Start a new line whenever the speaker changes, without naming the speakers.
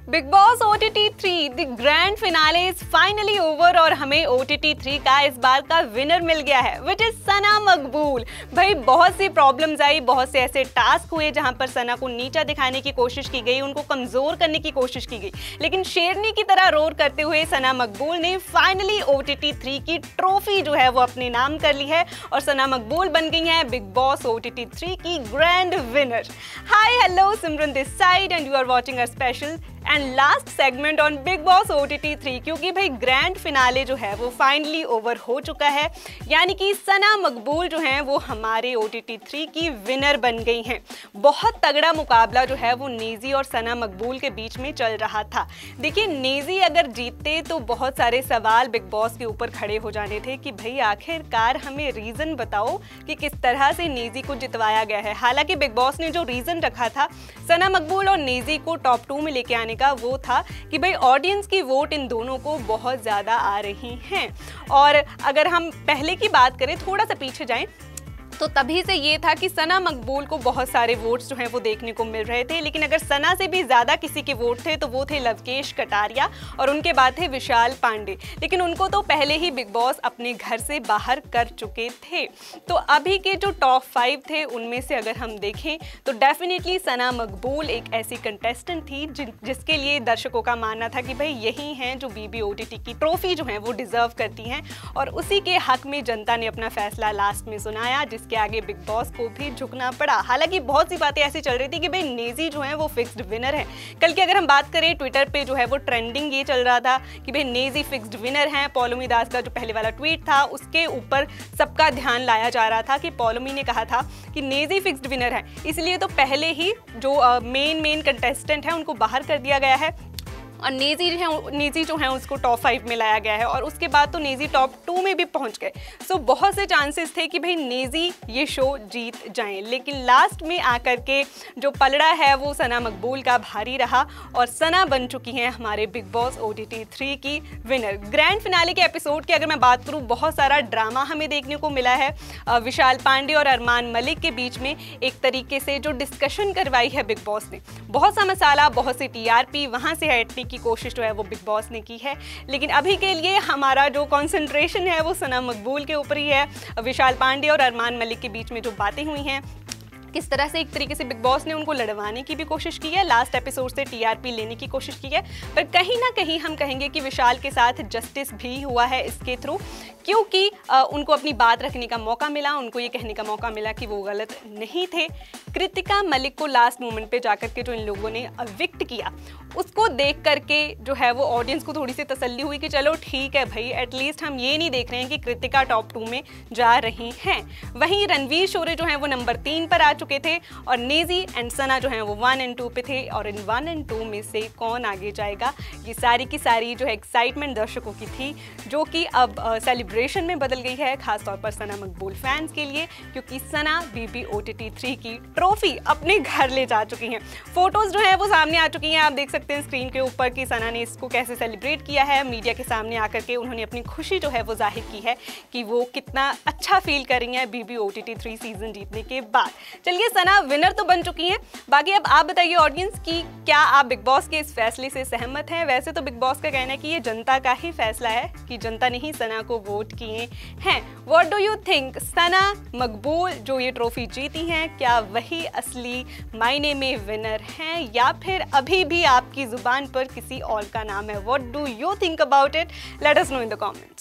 Big Boss OTT 3 the grand finale is finally over और हमें OTT 3 का इस बार का विनर मिल गया है विच इज सना मकबूल। भाई बहुत सी प्रॉब्लम्स आई, बहुत से ऐसे टास्क हुए जहां पर सना को नीचा दिखाने की कोशिश की गई, उनको कमजोर करने की कोशिश की गई, लेकिन शेरनी की तरह रोर करते हुए सना मकबूल ने फाइनली OTT 3 की ट्रॉफी जो है वो अपने नाम कर ली है और सना मकबूल बन गई है बिग बॉस OTT 3 की grand winner. Hi hello, Simran this side and you are watching a special and last segment on Bigg Boss OTT 3 क्योंकि भाई ग्रैंड फिनाले जो है वो फाइनली ओवर हो चुका है, यानी कि सना मकबूल जो हैं वो हमारे OTT 3 की विनर बन गई हैं। बहुत तगड़ा मुकाबला जो है वो नेजी और सना मकबूल के बीच में चल रहा था। देखिए, नेजी अगर जीतते तो बहुत सारे सवाल बिग बॉस के ऊपर खड़े हो जाने थे कि भाई आखिरकार हमें रीज़न बताओ कि किस तरह से नेजी को जितवाया गया है। हालांकि बिग बॉस ने जो रीज़न रखा था सना मकबूल और नेजी को टॉप 2 में लेके आने का, वो था कि भाई ऑडियंस की वोट इन दोनों को बहुत ज़्यादा आ रही हैं। और अगर हम पहले की बात करें, थोड़ा सा पीछे जाएं, तो तभी से ये था कि सना मकबूल को बहुत सारे वोट्स जो हैं वो देखने को मिल रहे थे, लेकिन अगर सना से भी ज़्यादा किसी के वोट थे तो वो थे लवकेश कटारिया और उनके बाद थे विशाल पांडे, लेकिन उनको तो पहले ही बिग बॉस अपने घर से बाहर कर चुके थे। तो अभी के जो टॉप 5 थे उनमें से अगर हम देखें तो डेफिनेटली सना मकबूल एक ऐसी कंटेस्टेंट थी जिसके लिए दर्शकों का मानना था कि भाई यही हैं जो BBOTT की ट्रॉफी जो है वो डिज़र्व करती हैं, और उसी के हक में जनता ने अपना फैसला लास्ट में सुनाया, जिसके आगे बिग बॉस को भी झुकना पड़ा। हालांकि बहुत सी बातें ऐसी चल रही थी कि भाई नेजी जो है वो फिक्स्ड विनर है। कल की अगर हम बात करें, ट्विटर पे जो है वो ट्रेंडिंग ये चल रहा था कि भाई नेजी फिक्स्ड विनर हैं। पौलोमी दास का जो पहले वाला ट्वीट था उसके ऊपर सबका ध्यान लाया जा रहा था कि पौलोमी ने कहा था कि नेजी फिक्स्ड विनर है, इसलिए तो पहले ही जो मेन कंटेस्टेंट है उनको बाहर कर दिया गया है और नेजी जो है उसको टॉप 5 में लाया गया है, और उसके बाद तो नेजी टॉप 2 में भी पहुंच गए। सो बहुत से चांसेस थे कि भाई नेजी ये शो जीत जाएं, लेकिन लास्ट में आकर के जो पलड़ा है वो सना मकबूल का भारी रहा और सना बन चुकी हैं हमारे बिग बॉस OTT 3 की विनर। ग्रैंड फिनाले के एपिसोड की अगर मैं बात करूँ, बहुत सारा ड्रामा हमें देखने को मिला है। विशाल पांडे और अरमान मलिक के बीच में एक तरीके से जो डिस्कशन करवाई है बिग बॉस ने, बहुत सा मसाला, बहुत सी TRP वहाँ से हटने की कोशिश जो है वो बिग बॉस ने की है, लेकिन अभी के लिए हमारा जो कंसंट्रेशन है वो सना मकबूल के ऊपर ही है। विशाल पांडे और अरमान मलिक के बीच में जो बातें हुई हैं, किस तरह से एक तरीके से बिग बॉस ने उनको लड़वाने की भी कोशिश की है, लास्ट एपिसोड से TRP लेने की कोशिश की है, पर कहीं ना कहीं हम कहेंगे कि विशाल के साथ जस्टिस भी हुआ है इसके थ्रू, क्योंकि उनको अपनी बात रखने का मौका मिला, उनको ये कहने का मौका मिला कि वो गलत नहीं थे। कृतिका मलिक को लास्ट मोमेंट पे जाकर के जो इन लोगों ने अविक्ट किया, उसको देख करके जो है वो ऑडियंस को थोड़ी सी तसल्ली हुई कि चलो ठीक है भाई, एटलीस्ट हम ये नहीं देख रहे हैं कि कृतिका टॉप 2 में जा रही हैं। वहीं रणवीर शोरे जो हैं वो नंबर 3 पर आ चुके थे और नेजी एंड सना जो हैं वो 1 और 2 पे थे, और इन 1 और 2 में से कौन आगे जाएगा, ये सारी की सारी जो है एक्साइटमेंट दर्शकों की थी, जो कि अब सेलिब्रेशन में बदल गई है, खासतौर पर सना मकबूल फैंस के लिए, क्योंकि सना BBOTT 3 की ट्रॉफी अपने घर ले जा चुकी हैं। फोटोज जो है वो सामने आ चुकी हैं, आप देख सकते हैं स्क्रीन के ऊपर कि सना ने इसको कैसे सेलिब्रेट किया है। मीडिया के सामने आकर के उन्होंने अपनी खुशी जो है वो जाहिर की है कि वो कितना अच्छा फील कर रही हैं BBOTT 3 सीजन जीतने के बाद। चलिए, सना विनर तो बन चुकी हैं, बाकी अब आप बताइए ऑडियंस की क्या आप बिग बॉस के इस फैसले से सहमत हैं। वैसे तो बिग बॉस का कहना है कि ये जनता का ही फैसला है, कि जनता ने ही सना को वोट किए हैं। व्हाट डू यू थिंक, सना मकबूल जो ये ट्रॉफी जीती हैं, क्या वही असली मायने में विनर हैं, या फिर अभी भी आपकी जुबान पर किसी और का नाम है? What do you think about it? Let us know in the comments.